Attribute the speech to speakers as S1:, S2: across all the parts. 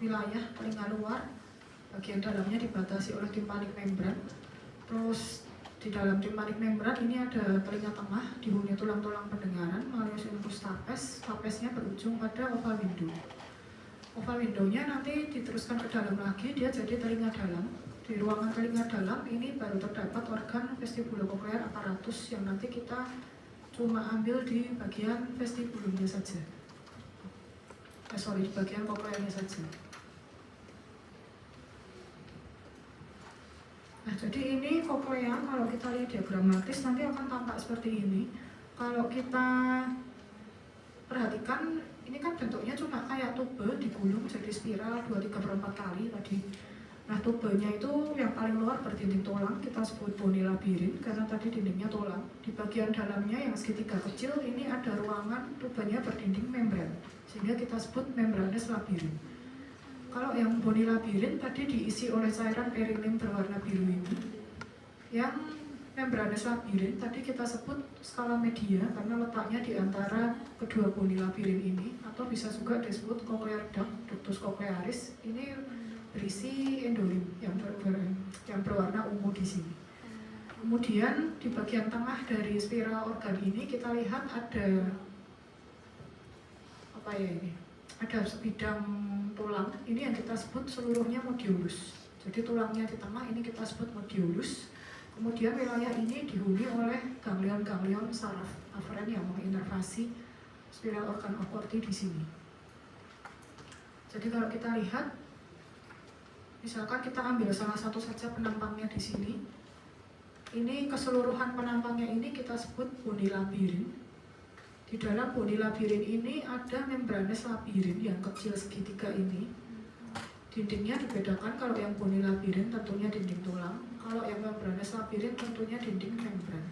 S1: wilayah telinga luar, bagian dalamnya dibatasi oleh tympanic membran. Terus di dalam tympanic membran ini ada telinga tengah, dihuni tulang-tulang pendengaran, malleus stapes, stapesnya berujung pada oval window. Oval window-nya nanti diteruskan ke dalam lagi, dia jadi telinga dalam. Di ruangan telinga dalam ini baru terdapat organ vestibulocochlear apparatus yang nanti kita cuma ambil di bagian vestibulumnya saja. Di bagian koklearnya saja. Nah, jadi ini koklea, kalau kita lihat diagramatis nanti akan tampak seperti ini. Kalau kita perhatikan, ini kan bentuknya cuma kayak tube digulung jadi spiral 2-3/4 kali tadi. Nah, tubenya itu yang paling luar berdinding tulang, kita sebut boni labirin karena tadi dindingnya tulang. Di bagian dalamnya yang segitiga kecil ini ada ruangan tubenya berdinding membran, sehingga kita sebut membranes labirin. Kalau yang boni labirin tadi diisi oleh cairan perineum berwarna biru ini. Yang membranes labirin tadi kita sebut skala media karena letaknya di antara kedua boni labirin ini, atau bisa juga disebut cochlear duct, ductus cochlearis. Ini berisi endolim yang berwarna ungu di sini. Kemudian di bagian tengah dari spiral organ ini kita lihat ada apa ya ini? Ada sebidang tulang. Ini yang kita sebut seluruhnya modiolus. Jadi tulangnya di tengah ini kita sebut modiolus. Kemudian wilayah ini dihuni oleh ganglion-ganglion saraf aferen yang menginervasi spiral organ aorti di sini. Jadi kalau kita lihat, misalkan kita ambil salah satu saja penampangnya di sini. Ini keseluruhan penampangnya ini kita sebut boni labirin. Di dalam boni labirin ini ada membranes labirin yang kecil segitiga ini. Dindingnya dibedakan, kalau yang boni labirin tentunya dinding tulang, kalau yang membranes labirin tentunya dinding membran.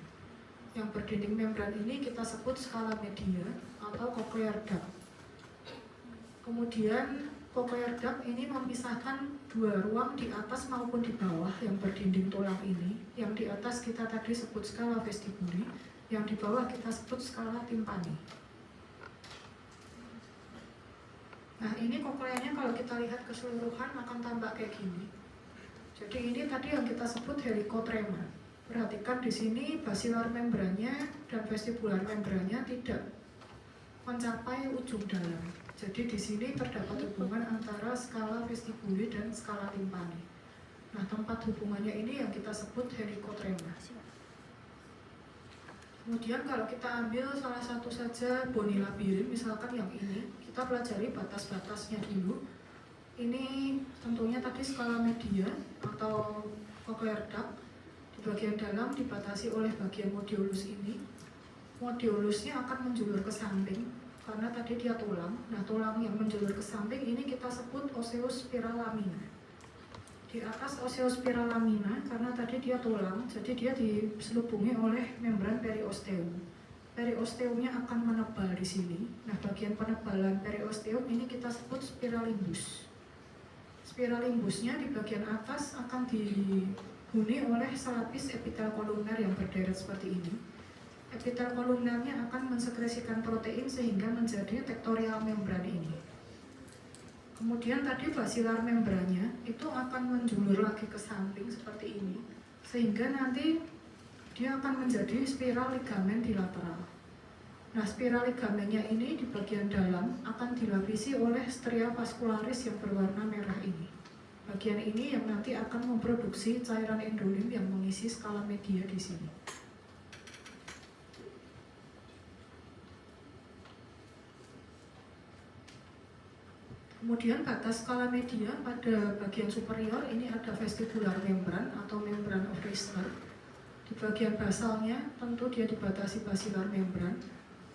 S1: Yang berdinding membran ini kita sebut skala media atau cochlear duct. Kemudian cochlear duct ini memisahkan dua ruang di atas maupun di bawah yang berdinding tulang ini. Yang di atas kita tadi sebut skala vestibuli, yang di bawah kita sebut skala timpani. Nah, ini kokleanya kalau kita lihat keseluruhan akan tampak kayak gini. Jadi ini tadi yang kita sebut helicotrema. Perhatikan di sini basilar membrannya dan vestibular membrannya tidak mencapai ujung dalam. Jadi di sini terdapat hubungan antara skala vestibuli dan skala timpani. Nah, tempat hubungannya ini yang kita sebut helicotrema. Kemudian kalau kita ambil salah satu saja boni labirin, misalkan yang ini, kita pelajari batas-batasnya dulu. Ini tentunya tadi skala media atau cochlear duct. Di bagian dalam dibatasi oleh bagian modiolus ini. Modiolusnya akan menjulur ke samping karena tadi dia tulang. Nah, tulang yang menjulur ke samping ini kita sebut osseous spiral lamina. Di atas osseous spiral lamina, karena tadi dia tulang, jadi dia diselubungi oleh membran periosteum. Periosteumnya akan menebal di sini. Nah, bagian penebalan periosteum ini kita sebut spiralimbus. Spiralimbusnya di bagian atas akan dihuni oleh selapis epitel koluner yang berderet seperti ini. Epitel kolunernya akan mensekresikan protein sehingga menjadi tektorial membran ini. Kemudian tadi basilar membrannya itu akan menjulur lagi ke samping seperti ini, sehingga nanti dia akan menjadi spiral ligamen dilateral. Nah, spiral ligamennya ini di bagian dalam akan dilapisi oleh stria vascularis yang berwarna merah ini. Bagian ini yang nanti akan memproduksi cairan endolim yang mengisi skala media di sini. Kemudian batas skala media pada bagian superior ini ada vestibular membran atau membran of Reisner. Di bagian basalnya tentu dia dibatasi basilar membran.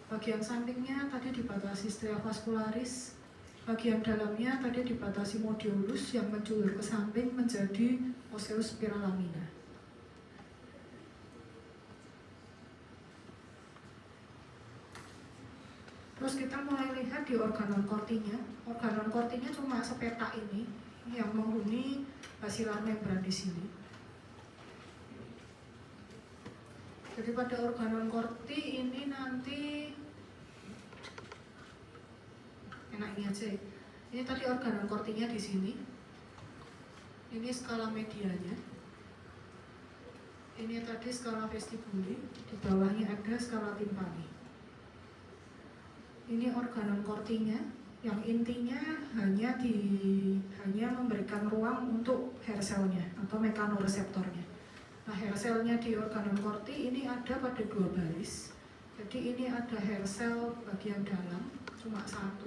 S1: Bagian sampingnya tadi dibatasi stria vascularis. Bagian dalamnya tadi dibatasi modiolus yang menjulur ke samping menjadi osseous spiral lamina. Terus kita mulai lihat di organon kortinya. Organon kortinya cuma sepetak ini yang menghuni basilar membran di sini. Jadi pada organon korti ini nanti enak ini aja. Ini tadi organon cortinya di sini. Ini skala medianya. Ini tadi skala vestibuli. Di bawahnya ada skala timpani. Ini organon cortinya, yang intinya hanya memberikan ruang untuk hair cell-nya atau mekanoreseptornya. Nah, hair cell-nya di organon corti ini ada pada 2 baris. Jadi ini ada hair cell bagian dalam, cuma 1.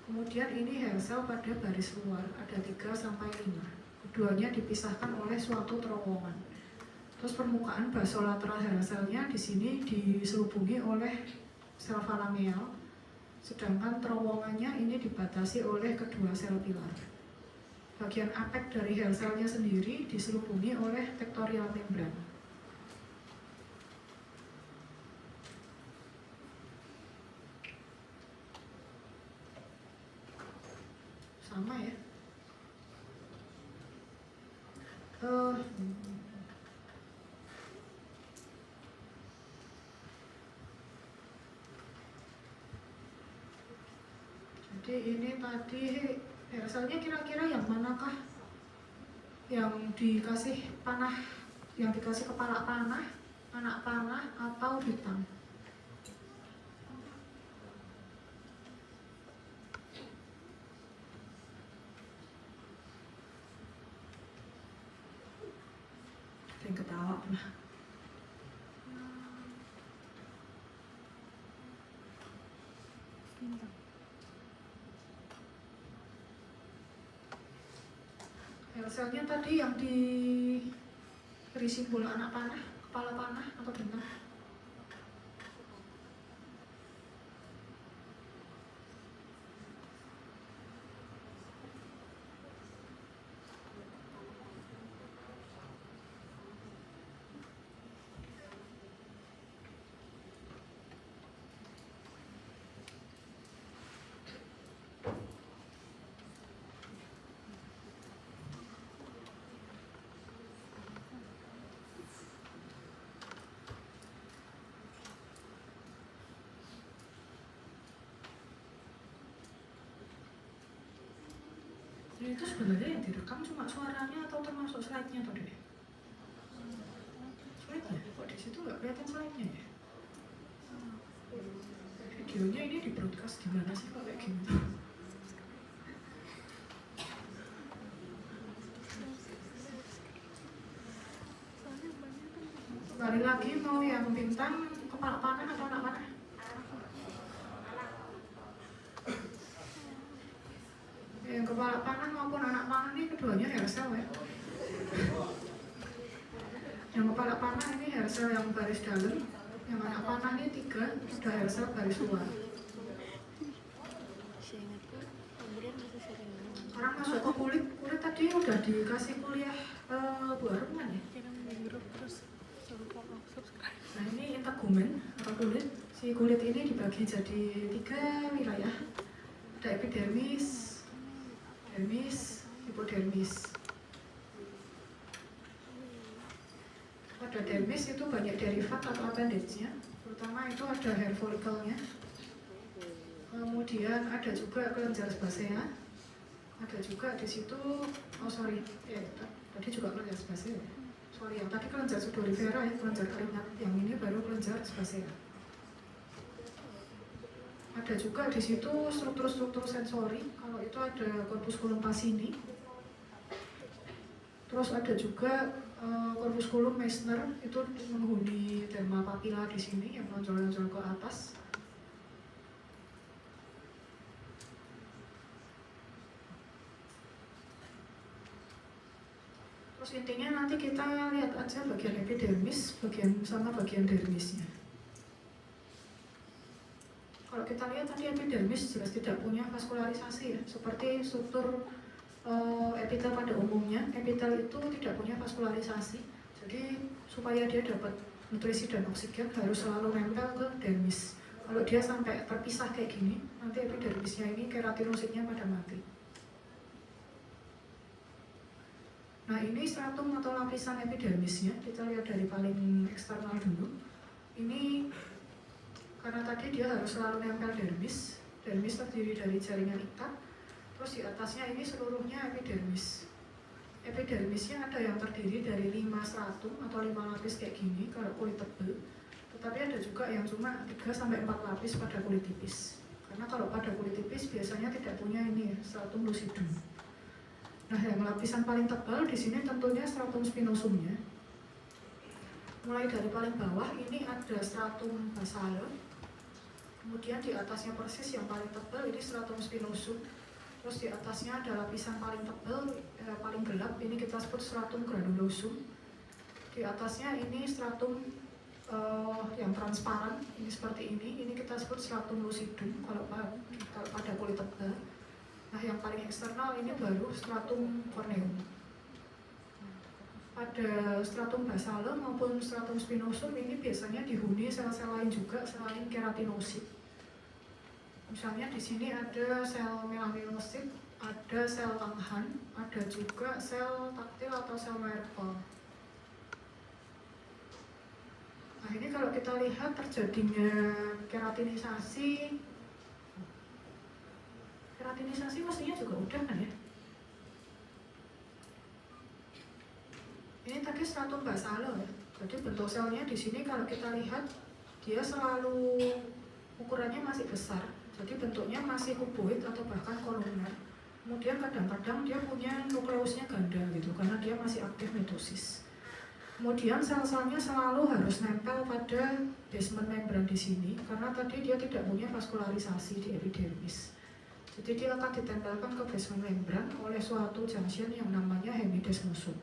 S1: Kemudian ini hair cell pada baris luar, ada 3-5. Keduanya dipisahkan oleh suatu terowongan. Terus permukaan basolateral hair cell-nya di sini diselubungi oleh sel falangeal, sedangkan terowongannya ini dibatasi oleh kedua sel pilar. Bagian apek dari hair cell-nya sendiri diselubungi oleh tektorial membran. Sama ya. Jadi ini tadi hair cell-nya kira-kira yang manakah? Yang dikasih panah, yang dikasih kepala panah, anak panah, atau bintang? Yang ketawa lah. Hair cell-nya tadi yang diberi simbol anak panah, kepala panah, atau bintang? Jadi itu sebenarnya yang direkam cuma suaranya atau termasuk slide-nya tadi? Slide-nya? Kok di situ nggak kelihatan slide-nya ya? Videonya ini di broadcast gimana sih kok kayak gini? Balik lagi, mau yang bintang, kepala panah atau anak panah? Yang kepala panah maupun anak panah ini keduanya hair cell ya. Yang kepala panah ini hair cell yang baris dalam, yang anak panah ini 3 sudah hair cell baris luar. Sekarang masuk ke kulit. Kulit tadi udah dikasih kuliah Bu Arum kan ya? Nah, ini integumen atau kulit. Si kulit ini dibagi jadi 3 wilayah. Ada epidermis, dermis, hipodermis. Pada dermis itu banyak derivat atau appendage-nya, terutama itu ada hair follicle-nya. Kemudian ada juga kelenjar sebasea. Ada juga di situ, tadi juga kelenjar sebasea. Yang tadi kelenjar sudorifera ya, kelenjar keringat. Yang ini baru kelenjar sebasea. Ada juga di situ struktur-struktur sensori. Kalau itu ada corpusculum pacini. Terus ada juga corpusculum Meissner, itu menghuni derma papilla di sini yang menonjol-nonjol ke atas. Terus intinya nanti kita lihat aja bagian epidermis, bagian dermisnya. Kalau kita lihat tadi epidermis jelas tidak punya vaskularisasi ya, seperti struktur epitel pada umumnya. Epitel itu tidak punya vaskularisasi, jadi supaya dia dapat nutrisi dan oksigen harus selalu nempel ke dermis. Kalau dia sampai terpisah kayak gini, nanti epidermisnya ini keratinositnya pada mati. Nah, ini stratum atau lapisan epidermisnya, kita lihat dari paling eksternal dulu. Ini karena tadi dia harus selalu nempel dermis. Dermis terdiri dari jaringan ikat. Terus di atasnya ini seluruhnya epidermis. Epidermisnya ada yang terdiri dari 5 stratum atau 5 lapis kayak gini kalau kulit tebal. Tetapi ada juga yang cuma 3-4 lapis pada kulit tipis. Karena kalau pada kulit tipis biasanya tidak punya ini stratum lucidum. Nah, yang lapisan paling tebal di sini tentunya stratum spinosumnya. Mulai dari paling bawah ini ada stratum basale. Kemudian di atasnya persis yang paling tebal ini stratum spinosum. Terus di atasnya ada lapisan paling tebal, paling gelap, ini kita sebut stratum granulosum. Di atasnya ini stratum yang transparan, ini seperti ini kita sebut stratum lucidum kalau pada kulit tebal. Nah, yang paling eksternal ini baru stratum corneum. Pada stratum basale maupun stratum spinosum ini biasanya dihuni sel-sel lain juga selain keratinosit. Misalnya di sini ada sel melaninosit, ada sel Langhans, ada juga sel taktil atau sel Merkel. Nah, ini kalau kita lihat terjadinya keratinisasi mestinya juga udah kan ya? Ini tadi stratum basale ya. Jadi bentuk selnya di sini kalau kita lihat dia selalu ukurannya masih besar. Jadi bentuknya masih kuboid atau bahkan kolumnar. Kemudian kadang-kadang dia punya nukleusnya ganda gitu karena dia masih aktif mitosis. Kemudian sel-selnya selalu harus nempel pada basement membran di sini karena tadi dia tidak punya vaskularisasi di epidermis. Jadi dia akan ditempelkan ke basement membran oleh suatu junction yang namanya hemidesmosum.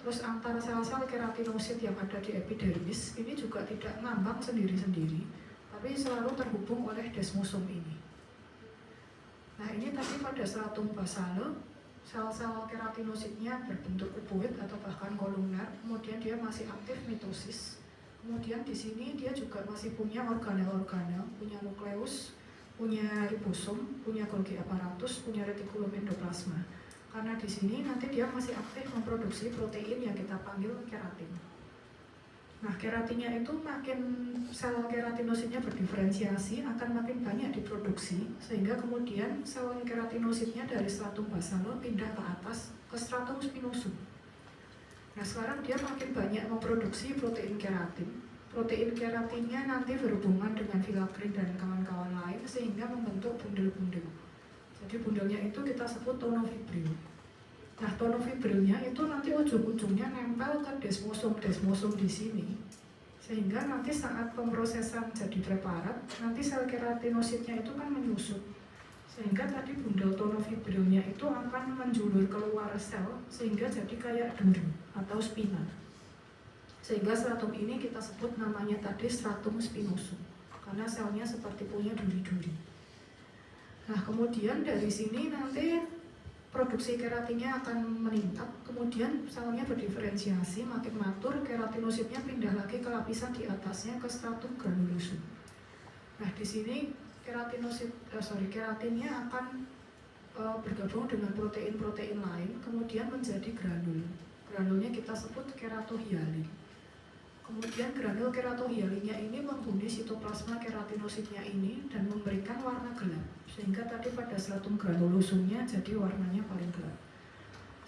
S1: Terus antar sel-sel keratinosit yang ada di epidermis ini juga tidak ngambang sendiri-sendiri, tapi selalu terhubung oleh desmosum ini. Nah, ini tadi pada stratum basale, sel-sel keratinositnya berbentuk kuboid atau bahkan kolumnar, kemudian dia masih aktif mitosis. Kemudian di sini dia juga masih punya organel-organel, punya nukleus, punya ribosom, punya Golgi apparatus, punya retikulum endoplasma. Karena di sini nanti dia masih aktif memproduksi protein yang kita panggil keratin. Nah, keratinnya itu makin sel keratinositnya berdiferensiasi akan makin banyak diproduksi sehingga kemudian sel keratinositnya dari stratum basale pindah ke atas ke stratum spinosum. Nah, sekarang dia makin banyak memproduksi protein keratin. Protein keratinnya nanti berhubungan dengan filagrin dan kawan-kawan lain sehingga membentuk bundel-bundel. Jadi bundelnya itu kita sebut tonofibril. Nah, tonofibrilnya itu nanti ujung-ujungnya nempel ke desmosum di sini. Sehingga nanti saat pemrosesan jadi preparat, nanti sel keratinositnya itu kan menyusut. Sehingga tadi bundel tonofibrilnya itu akan menjulur keluar sel sehingga jadi kayak duri atau spina. Sehingga stratum ini kita sebut namanya tadi stratum spinosum karena selnya seperti punya duri-duri. Nah, kemudian dari sini nanti produksi keratinnya akan meningkat, kemudian selnya berdiferensiasi, makin matur, keratinositnya pindah lagi ke lapisan di atasnya ke stratum granulosum. Nah, di sini keratinnya akan bergabung dengan protein-protein lain, kemudian menjadi granul. Granulnya kita sebut keratohyalin. Kemudian granul keratohyalinnya ini menghuni sitoplasma keratinositnya ini dan memberikan warna gelap. Sehingga tadi pada stratum granulosumnya jadi warnanya paling gelap.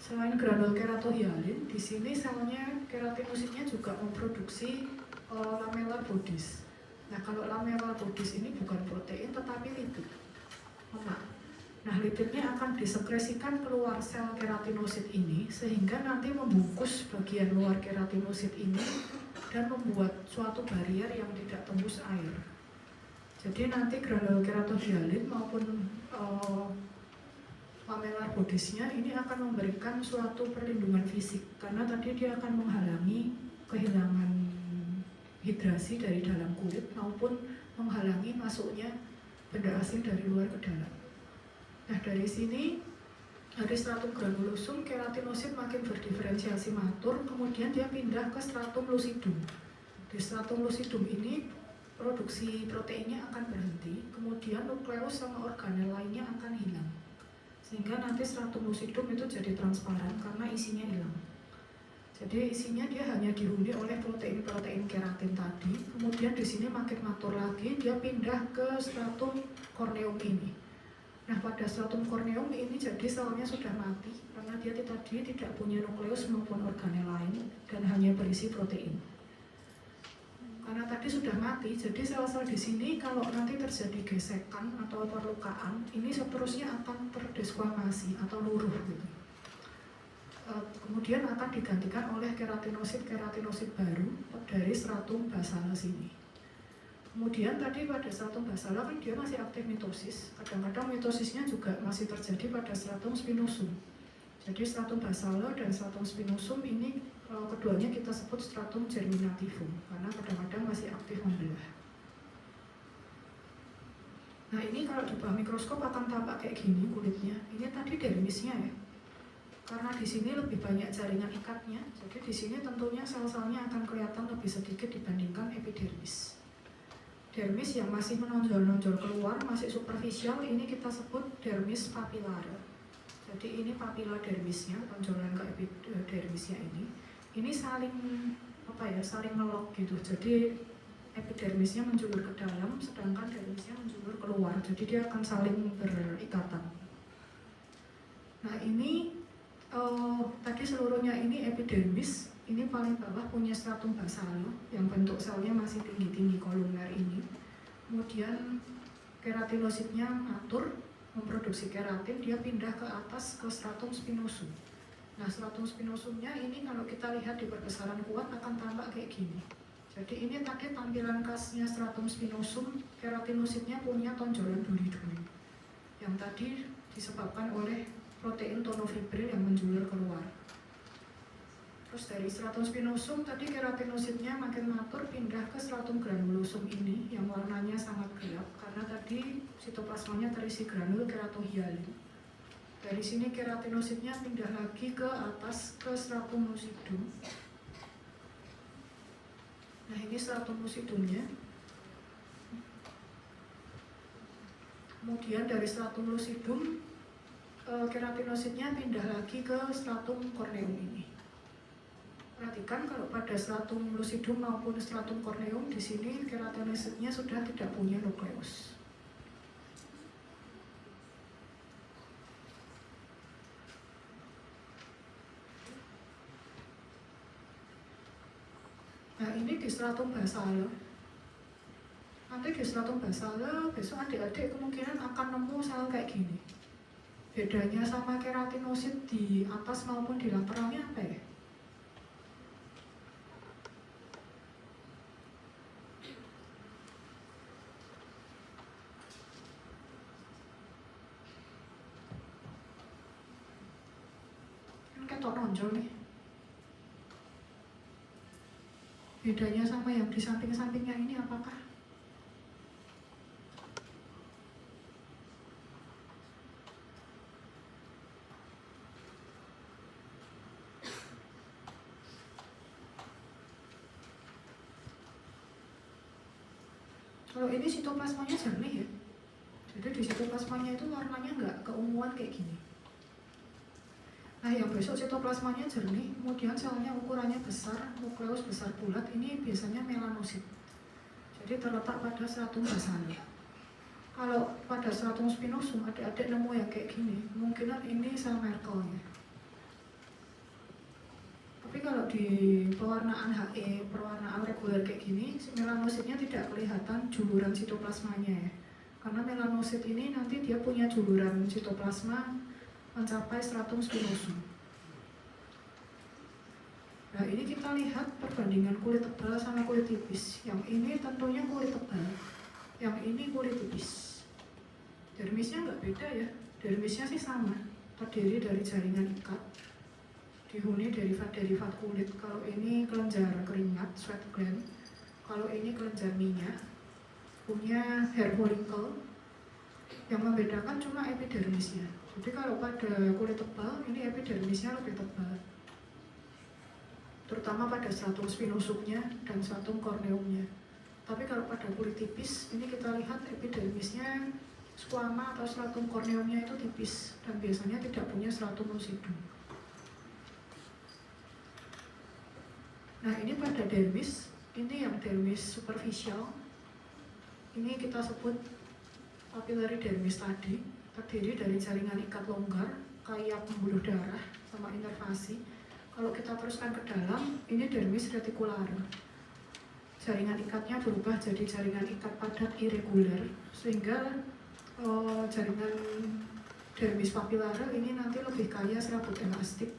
S1: Selain granul keratohyalin, di sini selnya keratinositnya juga memproduksi lamellar bodies. Nah, kalau lamellar bodies ini bukan protein tetapi lipid, lemak. Nah, lipidnya akan disekresikan keluar sel keratinosit ini sehingga nanti membungkus bagian luar keratinosit ini dan membuat suatu barrier yang tidak tembus air. Jadi nanti granul keratohyalin maupun lamellar bodies-nya ini akan memberikan suatu perlindungan fisik karena tadi dia akan menghalangi kehilangan hidrasi dari dalam kulit maupun menghalangi masuknya benda asing dari luar ke dalam. Nah, dari sini dari stratum granulosum keratinosit makin berdiferensiasi matur, kemudian dia pindah ke stratum lucidum. Di stratum lucidum ini produksi proteinnya akan berhenti, kemudian nukleus sama organel lainnya akan hilang. Sehingga nanti stratum lucidum itu jadi transparan karena isinya hilang. Jadi isinya dia hanya dihuni oleh protein-protein keratin tadi, kemudian di sini makin matur lagi dia pindah ke stratum corneum ini. Nah, pada stratum corneum ini jadi selnya sudah mati karena dia tadi tidak punya nukleus maupun organel lain dan hanya berisi protein. Karena tadi sudah mati, jadi sel-sel di sini kalau nanti terjadi gesekan atau perlukaan, ini seterusnya akan terdesquamasi atau luruh gitu. Kemudian akan digantikan oleh keratinosit baru dari stratum basale sini. Kemudian tadi pada stratum basale kan dia masih aktif mitosis. Kadang-kadang mitosisnya juga masih terjadi pada stratum spinosum. Jadi stratum basale dan stratum spinosum ini keduanya kita sebut stratum germinativum karena kadang-kadang masih aktif membelah. Nah, ini kalau di bawah mikroskop akan tampak kayak gini kulitnya. Ini tadi dermisnya ya. Karena di sini lebih banyak jaringan ikatnya, jadi di sini tentunya sel-selnya akan kelihatan lebih sedikit dibandingkan epidermis. Dermis yang masih menonjol-nonjol keluar, masih superficial, ini kita sebut dermis papillare. Jadi ini papila dermisnya, tonjolan ke epidermisnya ini. Ini saling saling ngelok gitu. Jadi epidermisnya menjulur ke dalam, sedangkan dermisnya menjulur keluar. Jadi dia akan saling berikatan. Nah, ini tadi seluruhnya ini epidermis. Ini paling bawah punya stratum basale yang bentuk selnya masih tinggi-tinggi kolumner ini. Kemudian keratinositnya atur memproduksi keratin, dia pindah ke atas ke stratum spinosum. Nah, stratum spinosumnya ini kalau kita lihat di perbesaran kuat akan tampak kayak gini. Jadi ini tadi tampilan khasnya stratum spinosum, keratinositnya punya tonjolan duri-duri. Yang tadi disebabkan oleh protein tonofibril yang menjulur keluar. Terus dari stratum spinosum tadi keratinositnya makin matur pindah ke stratum granulosum ini yang warnanya sangat gelap karena tadi sitoplasmanya terisi granul keratohyalin. Dari sini keratinositnya pindah lagi ke atas ke stratum lucidum. Nah, ini stratum lucidumnya. Kemudian dari stratum lucidum keratinositnya pindah lagi ke stratum corneum ini. Perhatikan kalau pada stratum lucidum maupun stratum corneum di sini keratinositnya sudah tidak punya nukleus. Nah, ini di stratum basale. Nanti di stratum basale besok adik-adik kemungkinan akan nemu sel kayak gini. Bedanya sama keratinosit di atas maupun di lateralnya apa ya? Kan ketok nonjol nih. Bedanya sama yang di samping-sampingnya ini apakah? Kalau ini sitoplasmanya jernih ya. Jadi di sitoplasmanya itu warnanya nggak keunguan kayak gini. Nah, yang besok sitoplasmanya jernih, kemudian selnya ukurannya besar, nukleus besar bulat, ini biasanya melanosit. Jadi terletak pada stratum basale. Kalau pada stratum spinosum adik-adik nemu yang kayak gini, kemungkinan ini sel Merkel-nya. Tapi kalau di pewarnaan HE, pewarnaan reguler kayak gini, melanositnya tidak kelihatan juluran sitoplasmanya ya. Karena melanosit ini nanti dia punya juluran sitoplasma mencapai stratum spinosum. Nah, ini kita lihat perbandingan kulit tebal sama kulit tipis. Yang ini tentunya kulit tebal, yang ini kulit tipis. Dermisnya nggak beda ya, dermisnya sih sama, terdiri dari jaringan ikat, dihuni derivat-derivat kulit. Kalau ini kelenjar keringat, sweat gland. Kalau ini kelenjar minyak, punya hair follicle. Yang membedakan cuma epidermisnya. Jadi kalau pada kulit tebal, ini epidermisnya lebih tebal. Terutama pada stratum spinosumnya dan stratum corneumnya. Tapi kalau pada kulit tipis, ini kita lihat epidermisnya, squama atau stratum corneumnya itu tipis dan biasanya tidak punya stratum lucidum. Nah, ini pada dermis, ini yang dermis superficial. Ini kita sebut papillary dermis tadi. terdiri dari jaringan ikat longgar kayak pembuluh darah sama inervasi. Kalau kita teruskan ke dalam, ini dermis reticularis. Jaringan ikatnya berubah jadi jaringan ikat padat irregular, sehingga jaringan dermis papillare ini nanti lebih kaya serabut elastik.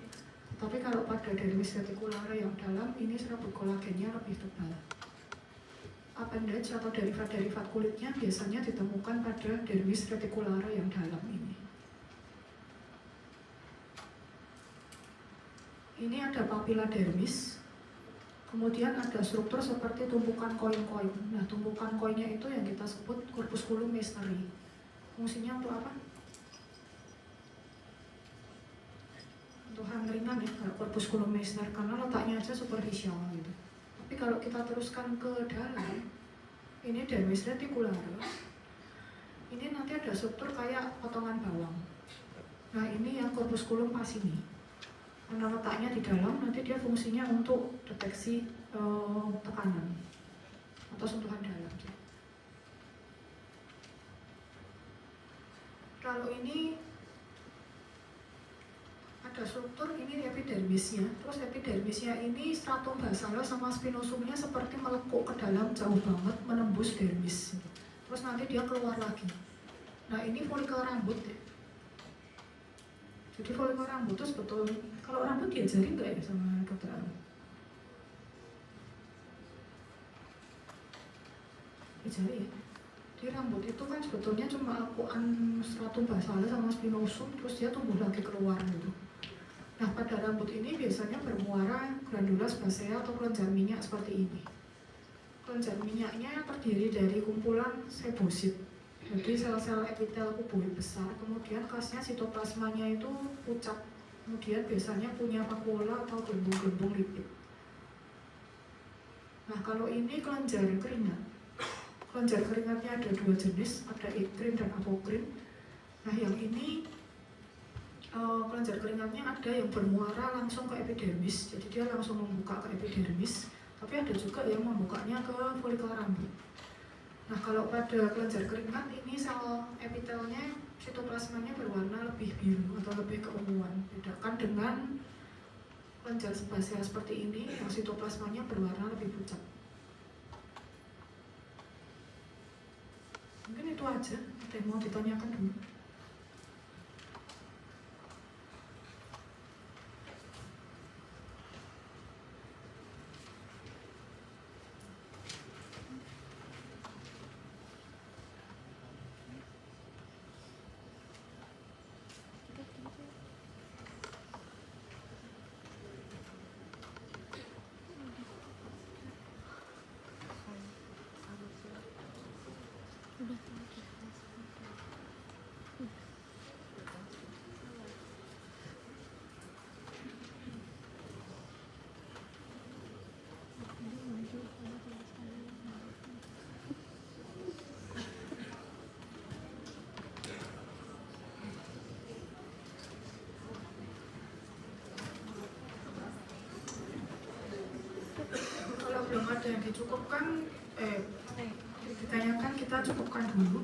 S1: Tapi kalau pada dermis reticularis yang dalam, ini serabut kolagennya lebih tebal. Appendage atau derivat-derivat kulitnya biasanya ditemukan pada dermis reticularis yang dalam ini. Ini ada papilla dermis, kemudian ada struktur seperti tumpukan koin-koin. Nah, tumpukan koinnya itu yang kita sebut corpusculum Meissneri. Fungsinya untuk apa? Untuk ringan ya, kalau corpusculum Meissner, karena letaknya aja superficial gitu. Tapi kalau kita teruskan ke dalam, ini dermis reticularis. Ini nanti ada struktur kayak potongan bawang. Nah, ini yang corpusculum acini. Karena letaknya di dalam, nanti dia fungsinya untuk deteksi tekanan atau sentuhan dalam. Kalau ini ada struktur, ini epidermisnya. Terus epidermisnya ini stratum basale sama spinosumnya seperti melekuk ke dalam jauh banget, menembus dermis. Terus nanti dia keluar lagi. Nah, ini folikel rambut ya. Jadi folikel rambut itu sebetulnya, kalau rambut diajari nggak ya sama dokter? Diajari ya. Jadi rambut itu kan sebetulnya cuma lekukan stratum basale sama spinosum, terus dia tumbuh lagi keluar gitu. Nah, pada rambut ini biasanya bermuara glandula sebasea atau kelenjar minyak seperti ini. Kelenjar minyaknya terdiri dari kumpulan sebosit. Jadi sel-sel epitel kuboid besar, kemudian khasnya sitoplasmanya itu pucat. Kemudian biasanya punya vakuola atau gelembung-gelembung lipid. Nah, kalau ini kelenjar keringat. Kelenjar keringatnya ada dua jenis, ada ekrim dan apokrim. Nah, yang ini kelenjar keringatnya ada yang bermuara langsung ke epidermis, jadi dia langsung membuka ke epidermis, tapi ada juga yang membukanya ke folikel rambut. Nah, kalau pada kelenjar keringat ini sel epitelnya, sitoplasmanya berwarna lebih biru atau lebih keunguan, bedakan dengan kelenjar sebasea seperti ini yang sitoplasmanya berwarna lebih pucat. Mungkin itu aja, ada yang mau ditanyakan dulu? Kalau belum ada yang dicukupkan, ditanyakan, kita cukupkan dulu.